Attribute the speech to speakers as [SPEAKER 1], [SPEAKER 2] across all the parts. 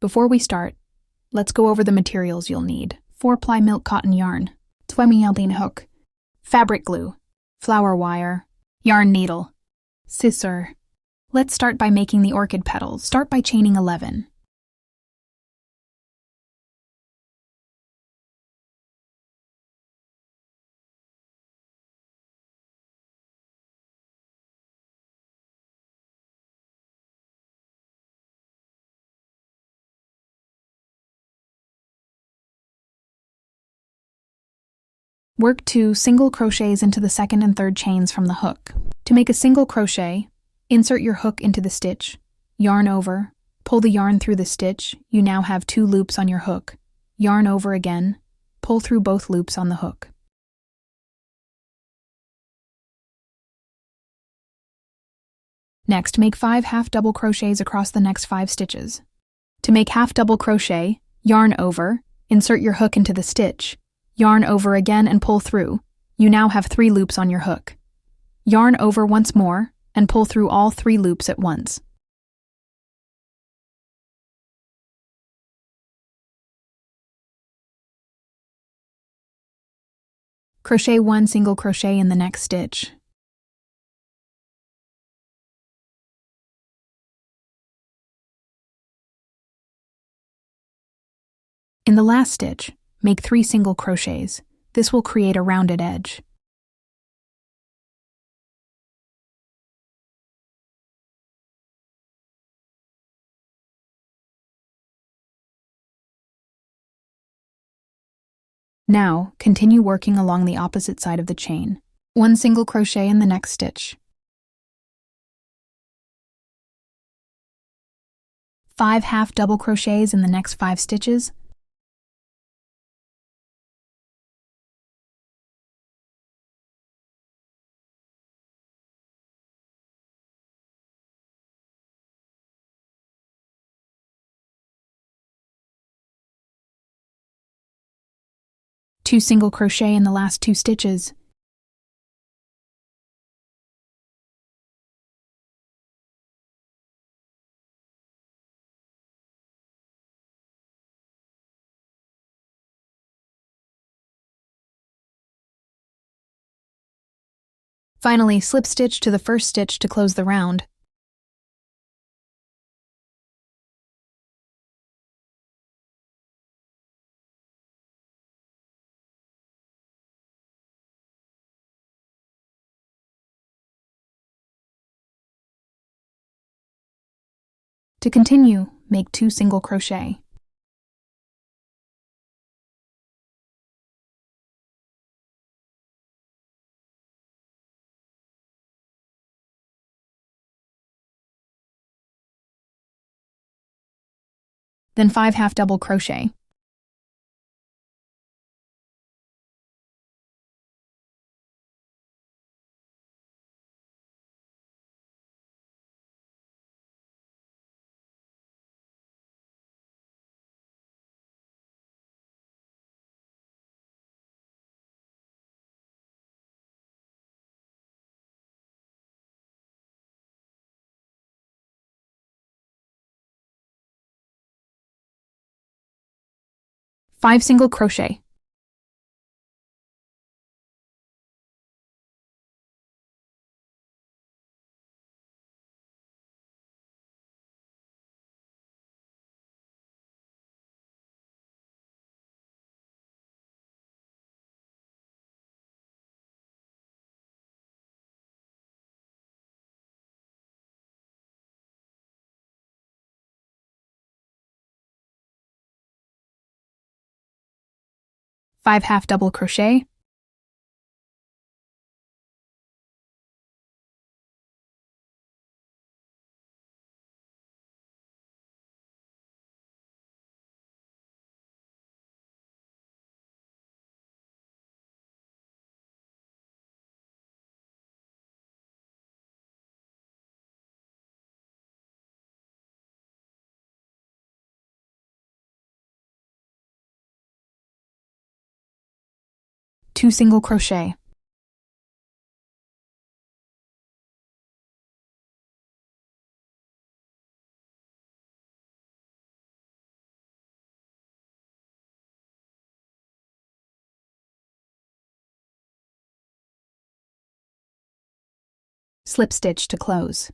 [SPEAKER 1] Before we start, let's go over the materials you'll need. 4-ply milk cotton yarn, 20 hook, fabric glue, flower wire, yarn needle, scissor. Let's start by making the orchid petals. Start by chaining 11. Work 2 single crochets into the second and third chains from the hook. To make a single crochet, insert your hook into the stitch, yarn over, pull the yarn through the stitch. You now have 2 loops on your hook. Yarn over again, pull through both loops on the hook. Next, make 5 half double crochets across the next 5 stitches. To make half double crochet, yarn over, insert your hook into the stitch, yarn over again and pull through. You now have 3 loops on your hook. Yarn over once more and pull through all 3 loops at once. Crochet 1 single crochet in the next stitch. In the last stitch, make 3 single crochets. This will create a rounded edge. Now, continue working along the opposite side of the chain. 1 single crochet in the next stitch. 5 half double crochets in the next 5 stitches. Two single crochet in the last 2 stitches. Finally, slip stitch to the first stitch to close the round. To continue, make 2 single crochet. Then 5 half double crochet. Five single crochet. Five half double crochet. Two single crochet. Slip stitch to close.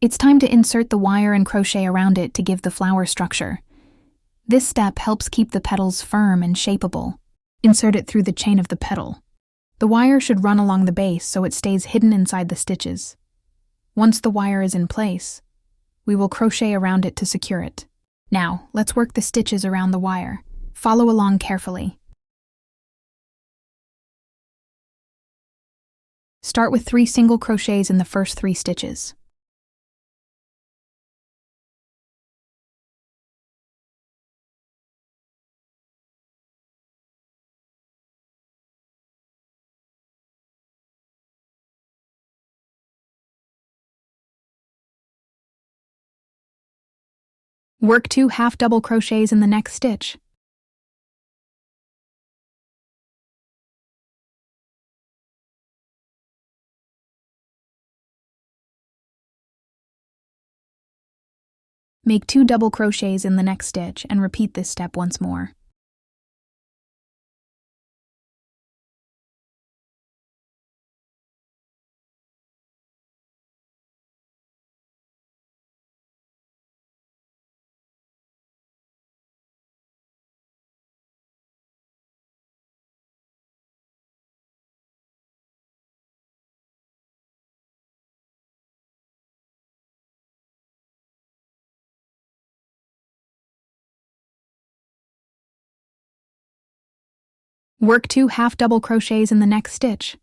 [SPEAKER 1] It's time to insert the wire and crochet around it to give the flower structure. This step helps keep the petals firm and shapeable. Insert it through the chain of the petal. The wire should run along the base so it stays hidden inside the stitches. Once the wire is in place, we will crochet around it to secure it. Now, let's work the stitches around the wire. Follow along carefully. Start with 3 single crochets in the first 3 stitches. Work 2 half double crochets in the next stitch. Make 2 double crochets in the next stitch and repeat this step once more. Work 2 half double crochets in the next stitch.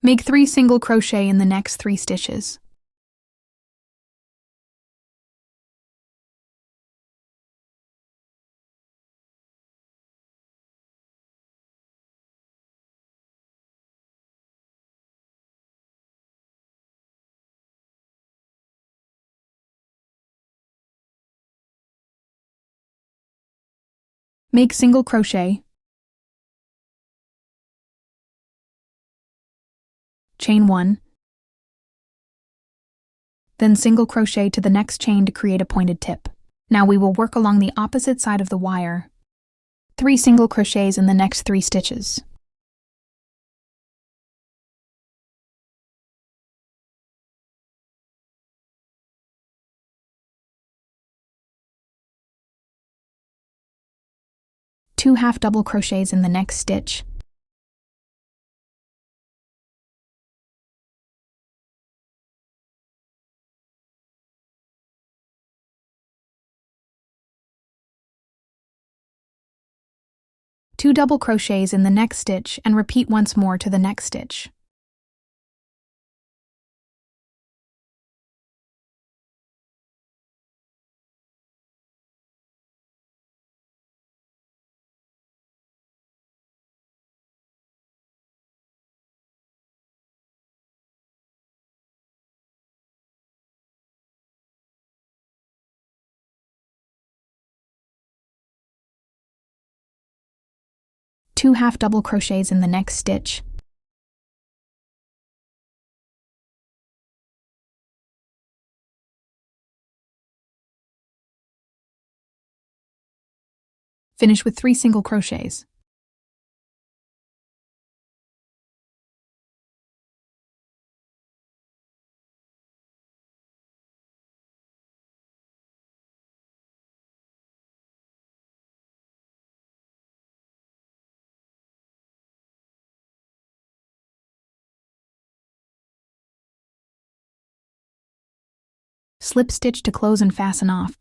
[SPEAKER 1] Make 3 single crochet in the next 3 stitches. Make single crochet, chain 1, then single crochet to the next chain to create a pointed tip. Now we will work along the opposite side of the wire. 3 single crochets in the next 3 stitches. Two half double crochets in the next stitch. Two double crochets in the next stitch and repeat once more to the next stitch. Two half double crochets in the next stitch. Finish with 3 single crochets. Slip stitch to close and fasten off.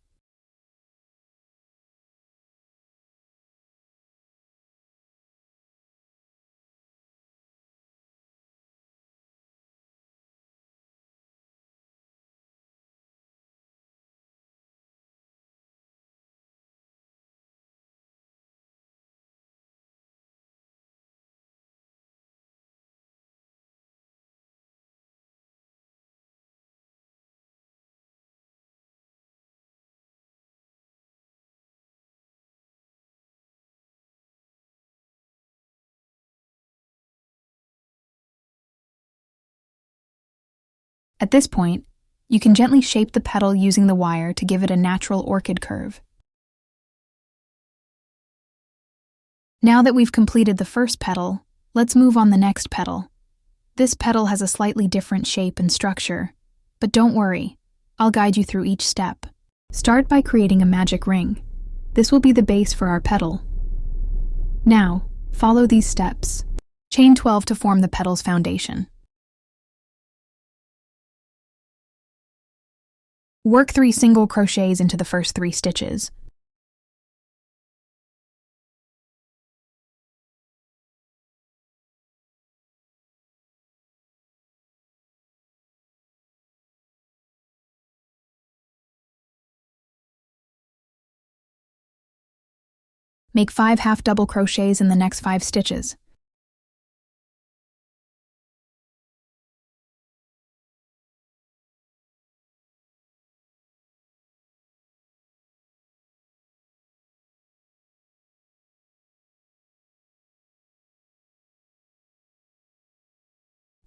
[SPEAKER 1] At this point, you can gently shape the petal using the wire to give it a natural orchid curve. Now that we've completed the first petal, let's move on the next petal. This petal has a slightly different shape and structure, but don't worry, I'll guide you through each step. Start by creating a magic ring. This will be the base for our petal. Now, follow these steps. Chain 12 to form the petal's foundation. Work 3 single crochets into the first 3 stitches. Make 5 half double crochets in the next 5 stitches.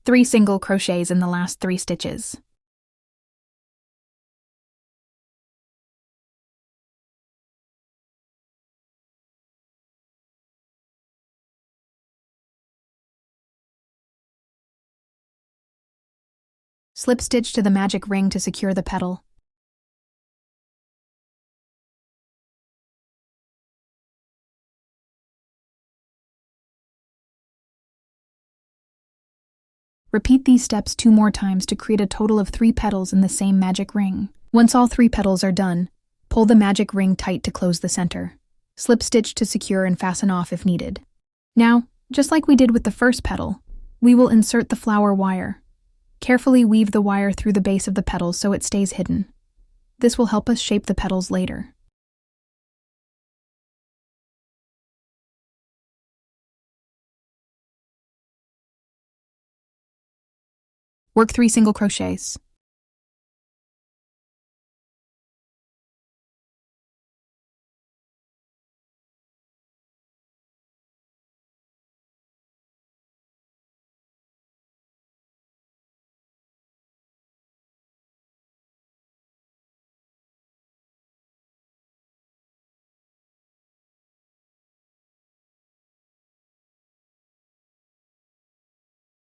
[SPEAKER 1] Three single crochets in the last 3 stitches. Slip stitch to the magic ring to secure the petal. Repeat these steps 2 more times to create a total of 3 petals in the same magic ring. Once all 3 petals are done, pull the magic ring tight to close the center. Slip stitch to secure and fasten off if needed. Now, just like we did with the first petal, we will insert the flower wire. Carefully weave the wire through the base of the petals so it stays hidden. This will help us shape the petals later. Work 3 single crochets.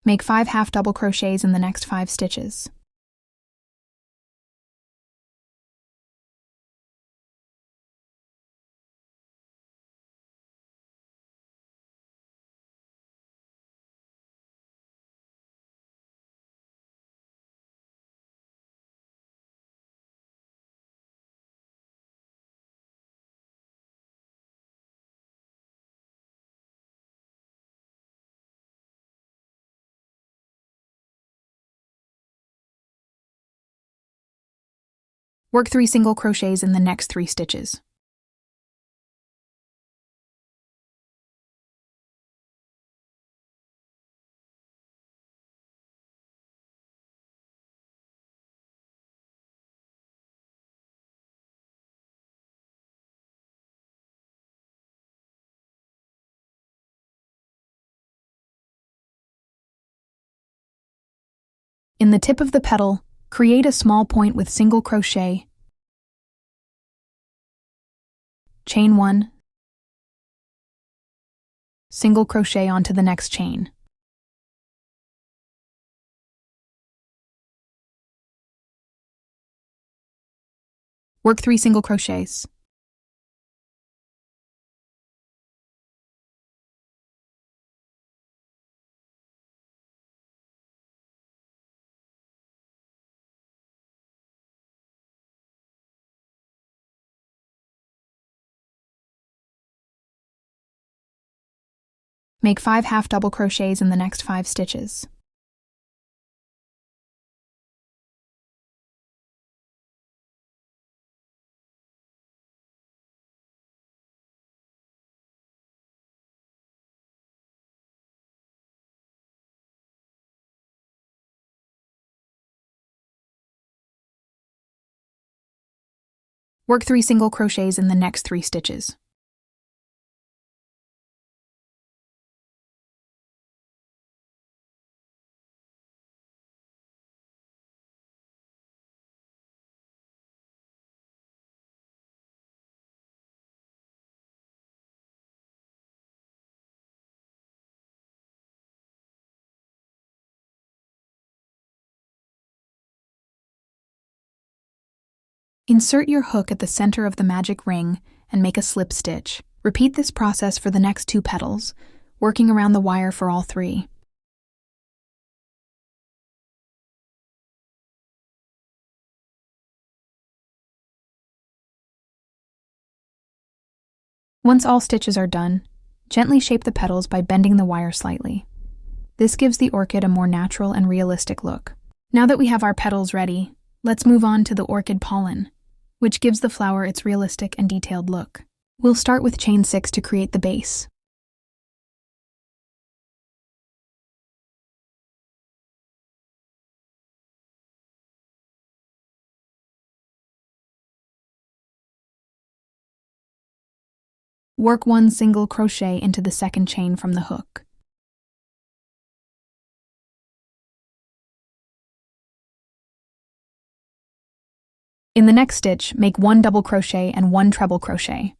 [SPEAKER 1] Make 5 half double crochets in the next 5 stitches. Work 3 single crochets in the next 3 stitches. In the tip of the petal, create a small point with single crochet. Chain 1, single crochet onto the next chain. Work 3 single crochets. Make 5 half double crochets in the next 5 stitches. Work 3 single crochets in the next 3 stitches. Insert your hook at the center of the magic ring and make a slip stitch. Repeat this process for the next 2 petals, working around the wire for all 3. Once all stitches are done, gently shape the petals by bending the wire slightly. This gives the orchid a more natural and realistic look. Now that we have our petals ready, let's move on to the orchid pollen, which gives the flower its realistic and detailed look. We'll start with chain 6 to create the base. Work 1 single crochet into the second chain from the hook. In the next stitch, make 1 double crochet and 1 treble crochet.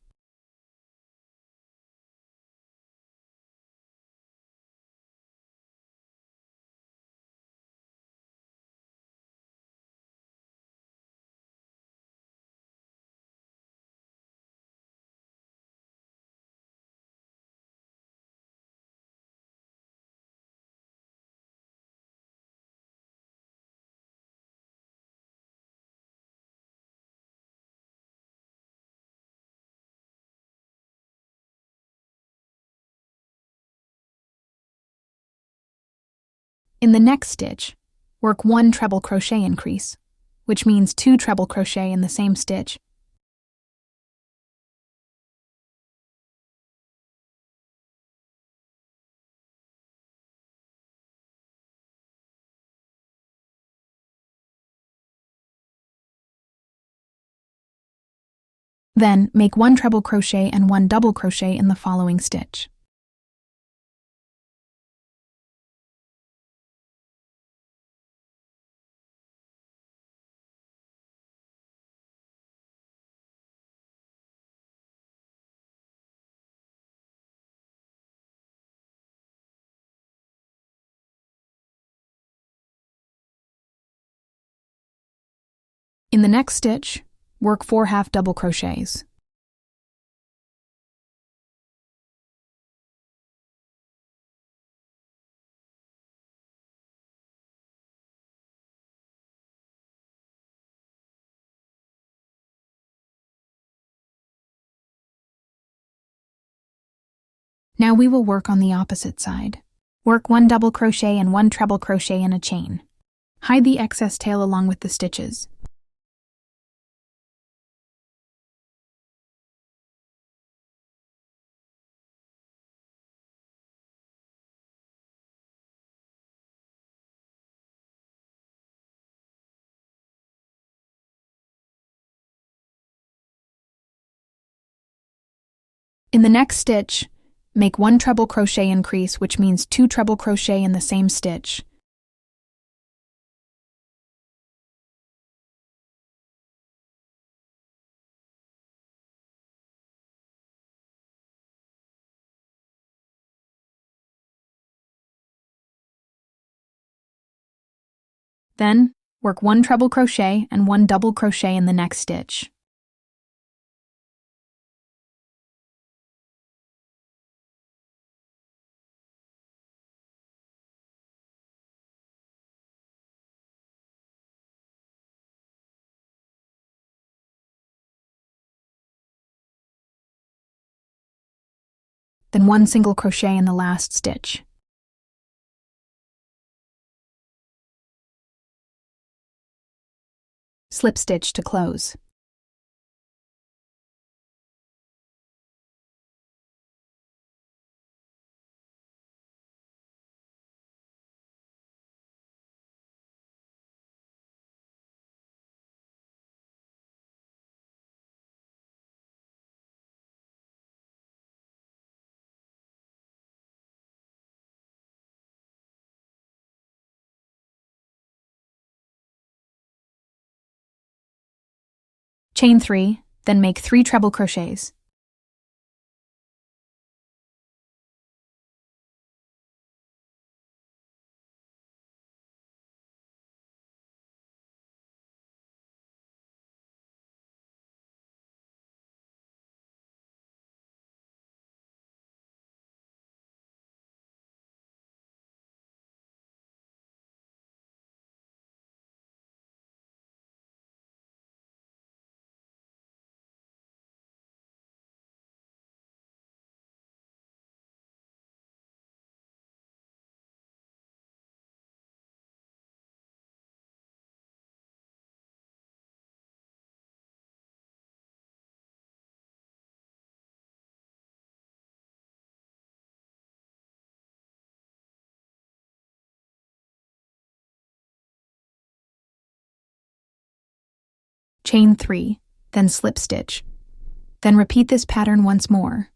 [SPEAKER 1] In the next stitch, work 1 treble crochet increase, which means 2 treble crochet in the same stitch. Then, make 1 treble crochet and 1 double crochet in the following stitch. In the next stitch, work 4 half double crochets. Now we will work on the opposite side. Work 1 double crochet and 1 treble crochet in a chain. Hide the excess tail along with the stitches. In the next stitch, make 1 treble crochet increase, which means 2 treble crochet in the same stitch. Then, work 1 treble crochet and 1 double crochet in the next stitch. Then 1 single crochet in the last stitch. Slip stitch to close. Chain 3, then make 3 treble crochets. Chain 3, then slip stitch. Then repeat this pattern once more.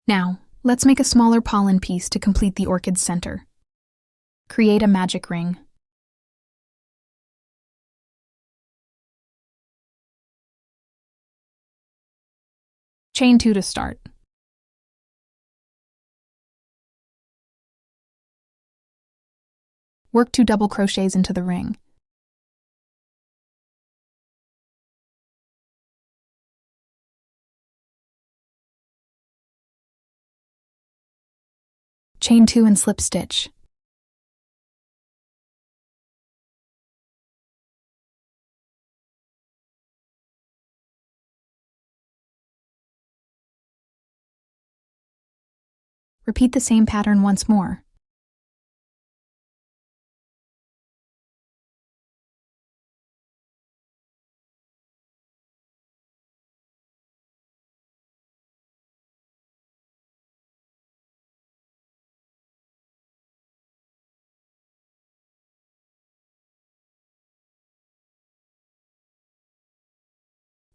[SPEAKER 1] Now, let's make a smaller pollen piece to complete the orchid's center. Create a magic ring. Chain 2 to start. Work 2 double crochets into the ring. Chain 2 and slip stitch. Repeat the same pattern once more.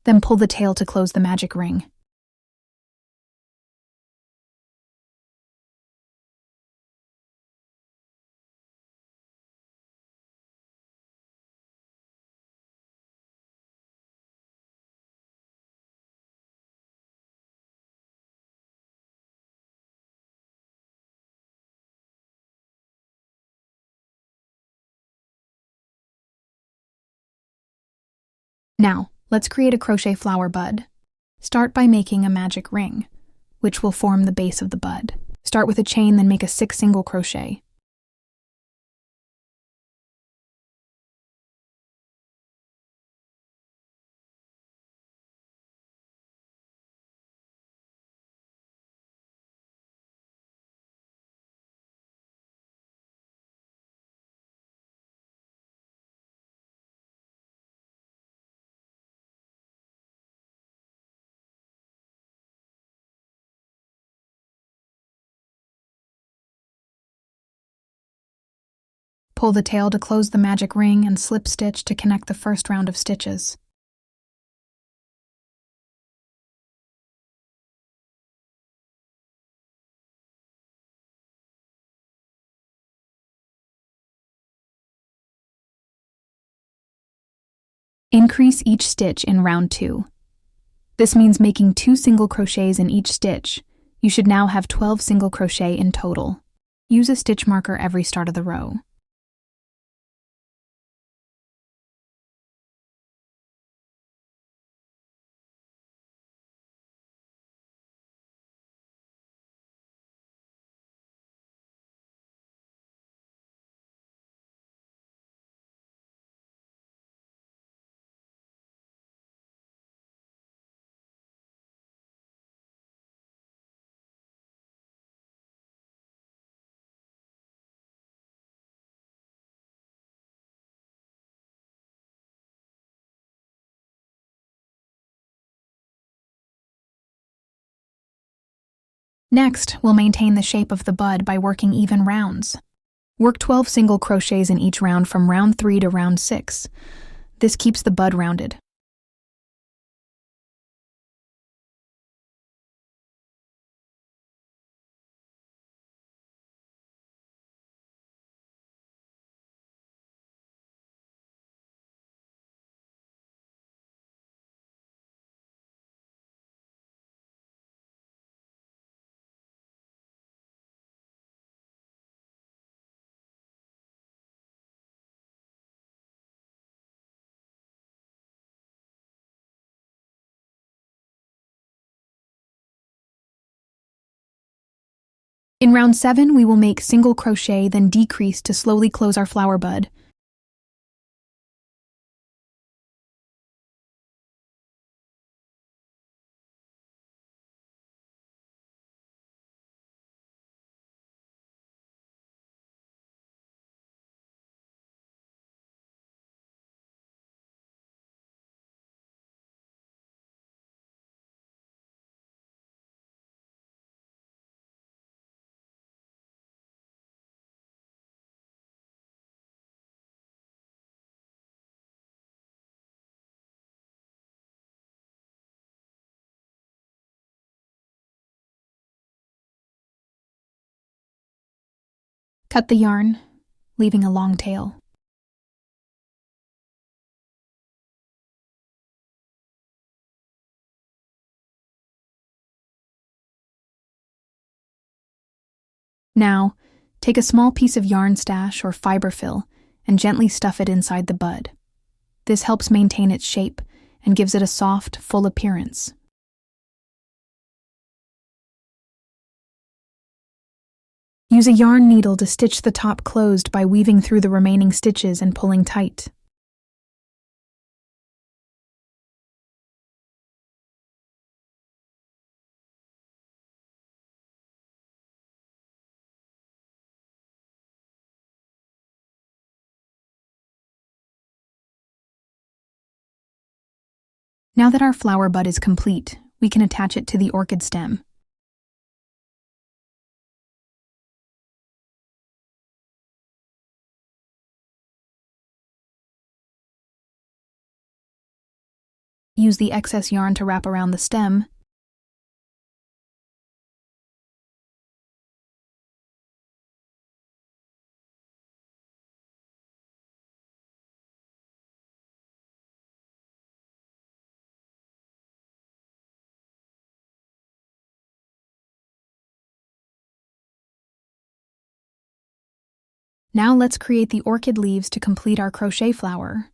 [SPEAKER 1] Then pull the tail to close the magic ring. Now, let's create a crochet flower bud. Start by making a magic ring, which will form the base of the bud. Start with a chain, then make a 6 single crochet. Pull the tail to close the magic ring and slip stitch to connect the first round of stitches. Increase each stitch in round 2. This means making 2 single crochets in each stitch. You should now have 12 single crochet in total. Use a stitch marker every start of the row. Next, we'll maintain the shape of the bud by working even rounds. Work 12 single crochets in each round from round 3 to round 6. This keeps the bud rounded. In round 7, we will make single crochet, then decrease to slowly close our flower bud. Cut the yarn, leaving a long tail. Now, take a small piece of yarn stash or fiber fill and gently stuff it inside the bud. This helps maintain its shape and gives it a soft, full appearance. Use a yarn needle to stitch the top closed by weaving through the remaining stitches and pulling tight. Now that our flower bud is complete, we can attach it to the orchid stem. Use the excess yarn to wrap around the stem. Now let's create the orchid leaves to complete our crochet flower.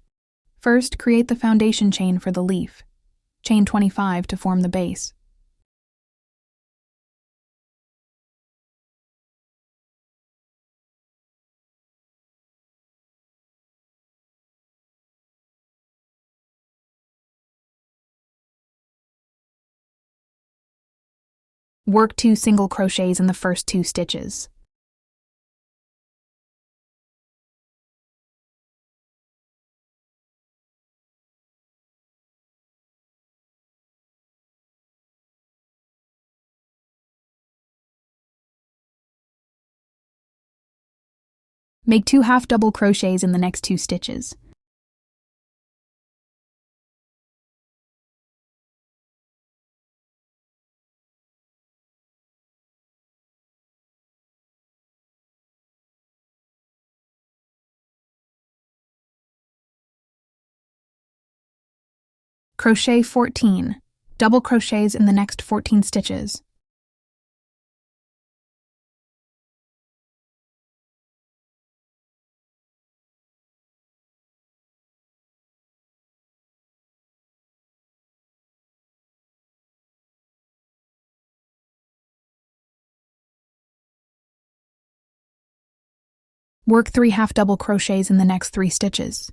[SPEAKER 1] First, create the foundation chain for the leaf. Chain 25 to form the base. Work 2 single crochets in the first 2 stitches. Make 2 half double crochets in the next 2 stitches. Crochet 14, double crochets in the next 14 stitches. Work 3 half double crochets in the next 3 stitches.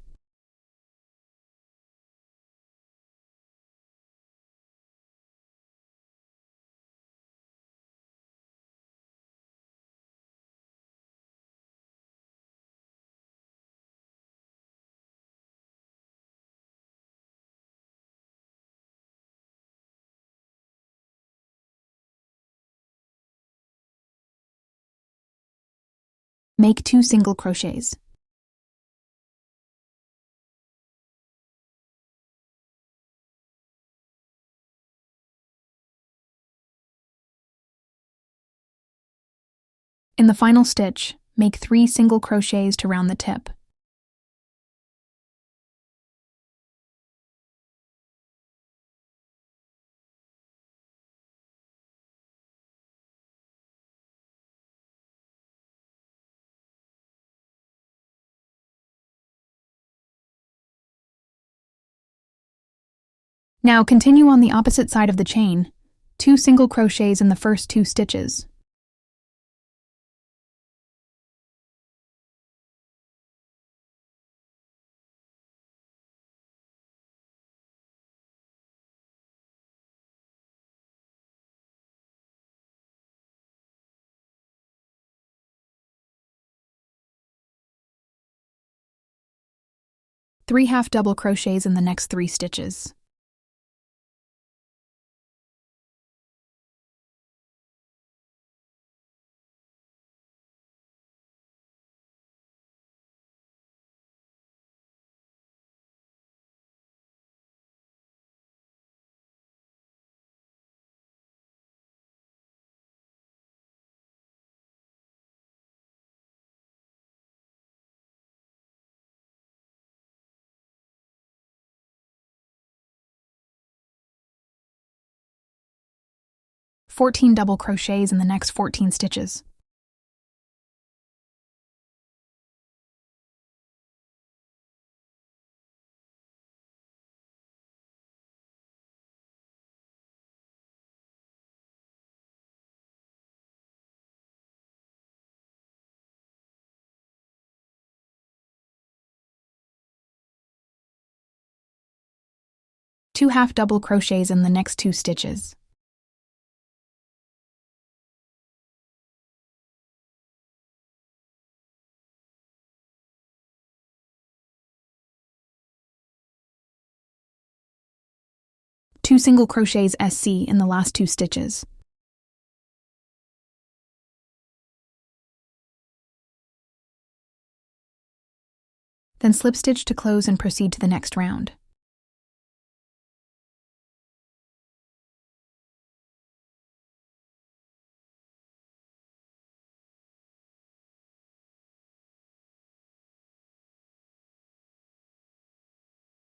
[SPEAKER 1] Make 2 single crochets. In the final stitch, make 3 single crochets to round the tip. Now continue on the opposite side of the chain, 2 single crochets in the first 2 stitches. Three half double crochets in the next 3 stitches. Fourteen double crochets in the next 14 stitches. Two half double crochets in the next 2 stitches. Two single crochets SC in the last 2 stitches. Then slip stitch to close and proceed to the next round.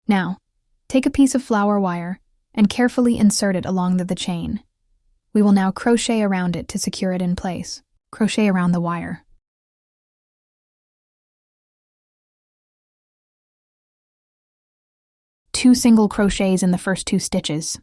[SPEAKER 1] Now, take a piece of flower wire and carefully insert it along the chain. We will now crochet around it to secure it in place. Crochet around the wire. Two single crochets in the first 2 stitches.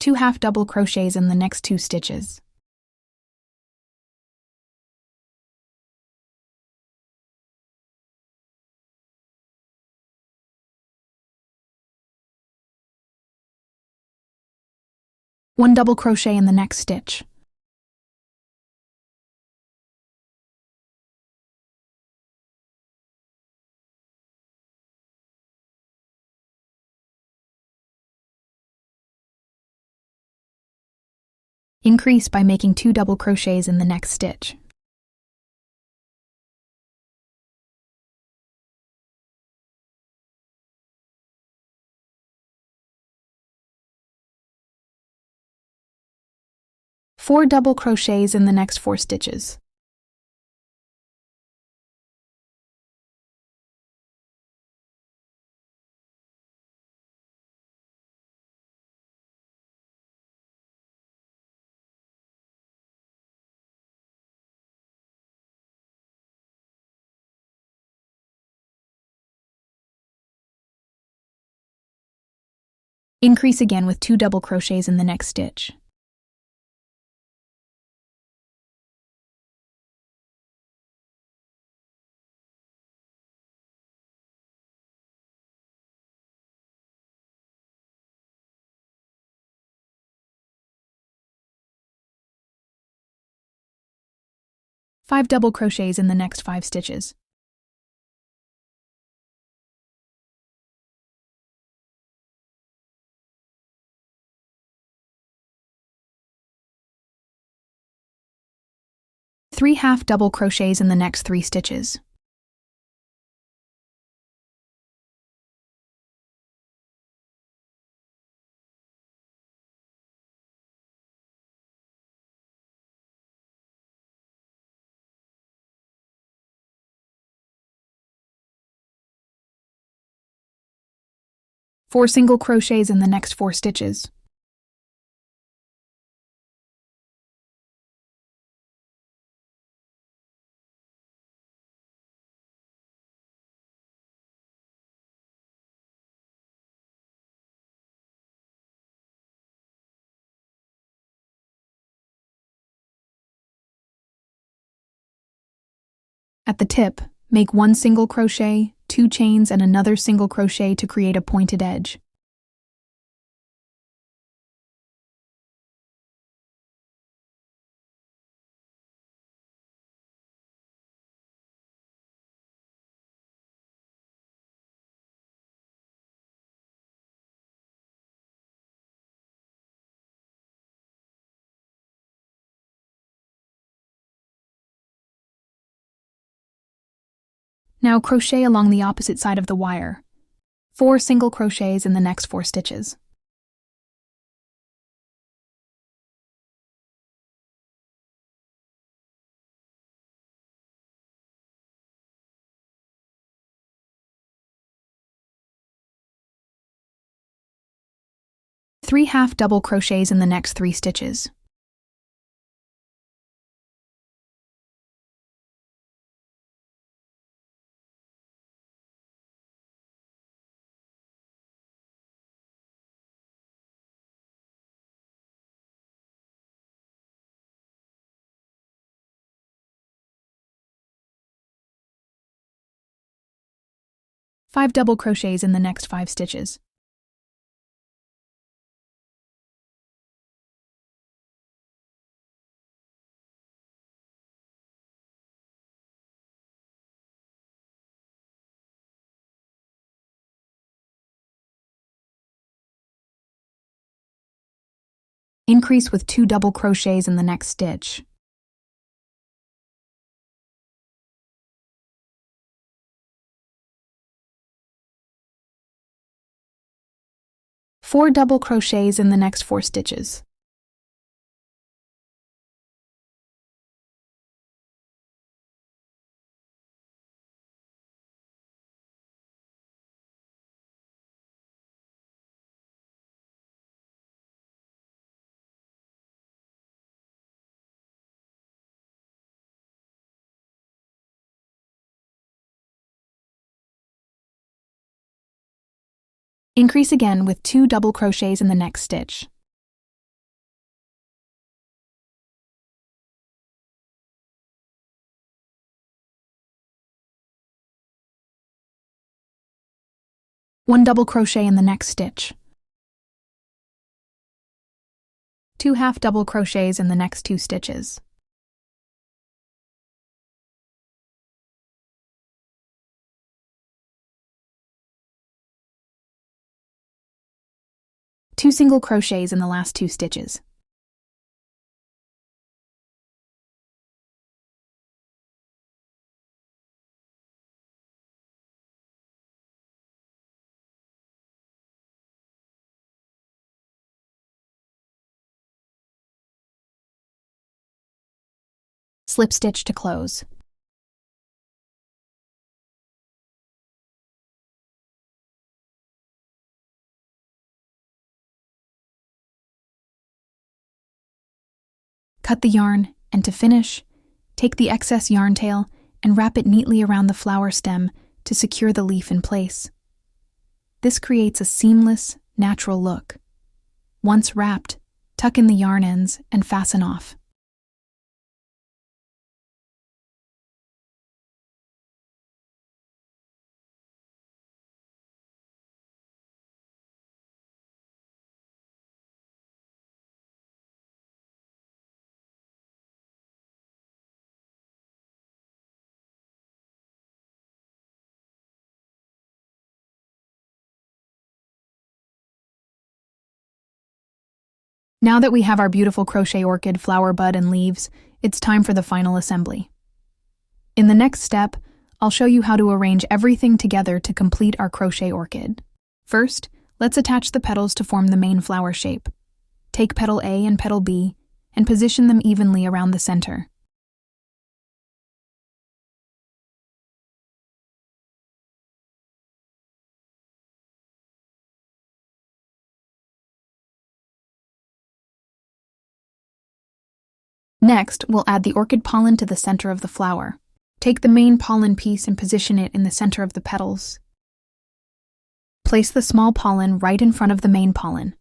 [SPEAKER 1] Two half double crochets in the next 2 stitches. One double crochet in the next stitch. Increase by making 2 double crochets in the next stitch. Four double crochets in the next 4 stitches. Increase again with 2 double crochets in the next stitch. Five double crochets in the next 5 stitches. 3 half double crochets in the next 3 stitches. Four single crochets in the next 4 stitches. At the tip, make 1 single crochet, 2 chains, and another single crochet to create a pointed edge. Now crochet along the opposite side of the wire. 4 single crochets in the next 4 stitches. Three half double crochets in the next 3 stitches. Five double crochets in the next 5 stitches. Increase with 2 double crochets in the next stitch. Four double crochets in the next 4 stitches. Increase again with 2 double crochets in the next stitch. One double crochet in the next stitch. 2 half double crochets in the next 2 stitches. Two single crochets in the last 2 stitches. Slip stitch to close. Cut the yarn, and to finish, take the excess yarn tail and wrap it neatly around the flower stem to secure the leaf in place. This creates a seamless, natural look. Once wrapped, tuck in the yarn ends and fasten off. Now that we have our beautiful crochet orchid flower bud and leaves, It's time for the final assembly. In the next step, I'll show you how to arrange everything together to complete our crochet orchid. First, let's attach the petals to form the main flower shape. Take petal A and petal B and position them evenly around the center. Next, we'll add the orchid pollen to the center of the flower. Take the main pollen piece and position it in the center of the petals. Place the small pollen right in front of the main pollen.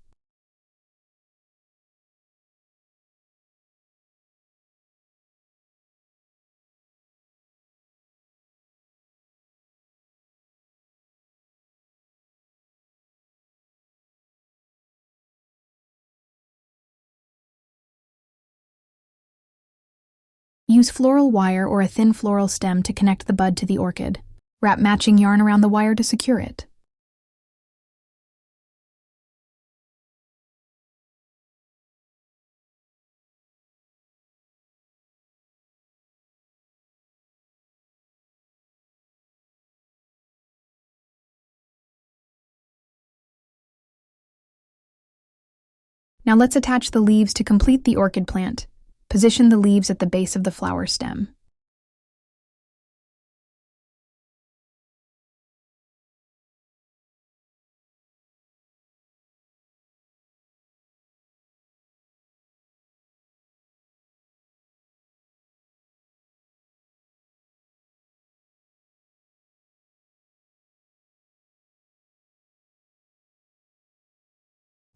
[SPEAKER 1] Use floral wire or a thin floral stem to connect the bud to the orchid. Wrap matching yarn around the wire to secure it. Now let's attach the leaves to complete the orchid plant. Position the leaves at the base of the flower stem.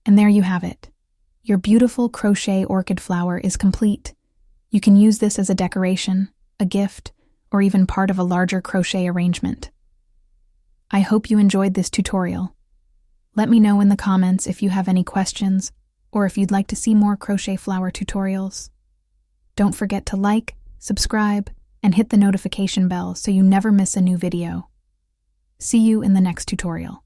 [SPEAKER 1] And there you have it. Your beautiful crochet orchid flower is complete. You can use this as a decoration, a gift, or even part of a larger crochet arrangement. I hope you enjoyed this tutorial. Let me know in the comments if you have any questions or if you'd like to see more crochet flower tutorials. Don't forget to like, subscribe, and hit the notification bell so you never miss a new video. See you in the next tutorial.